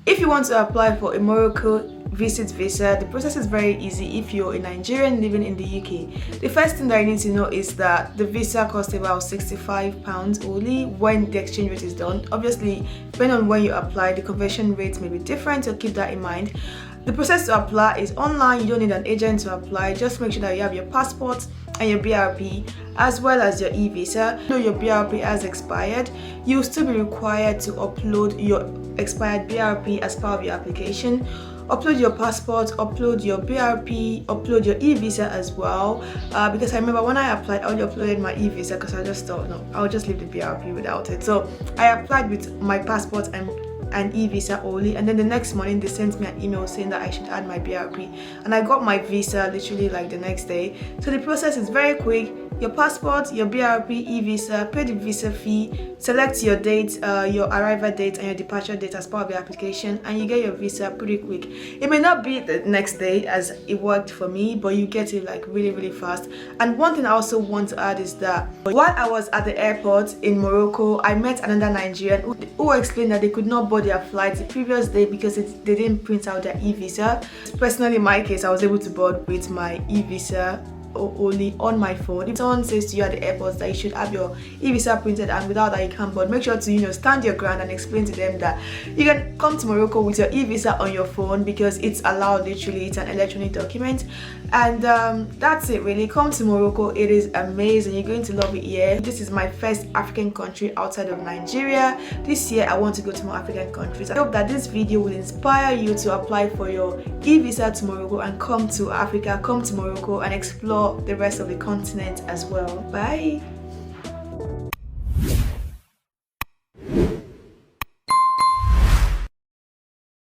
If you want to apply for a Morocco visit visa, the process is very easy if you're a Nigerian living in the UK. The first thing that you need to know is that the visa costs about £65 only when the exchange rate is done. Obviously, depending on when you apply, the conversion rate may be different, so keep that in mind. The process to apply is online. You don't need an agent to apply. Just make sure that you have your passport and your BRP as well as your e-visa. Though your BRP has expired, you'll still be required to upload your expired BRP as part of your application. Upload your passport, upload your BRP, upload your e-visa as well, because I remember when I applied, I only uploaded my e-visa because I just thought, no, I'll just leave the BRP without it. So I applied with my passport and e-visa only, and then the next morning they sent me an email saying that I should add my BRP, and I got my visa literally like the next day. So the process is very quick. Your passport, your BRP, e-visa, pay the visa fee, select your date, your arrival date and your departure date as part of your application, and you get your visa pretty quick. It may not be the next day as it worked for me, but you get it like really fast. And one thing I also want to add is that while I was at the airport in Morocco, I met another Nigerian who explained that they could not board their flight the previous day because they didn't print out their e-visa. Personally, in my case, I was able to board with my e-visa only on my phone. If someone says to you at the airport that you should have your e-visa printed and without that you can't board, make sure to stand your ground and explain to them that you can come to Morocco with your e-visa on your phone because it's allowed. Literally, it's an electronic document. And that's it really. Come to Morocco, it is amazing. You're going to love it here. This is my first African country outside of Nigeria. This year I want to go to more African countries. I hope that this video will inspire you to apply for your e-visa to Morocco and come to Africa, come to Morocco and explore the rest of the continent as well. Bye.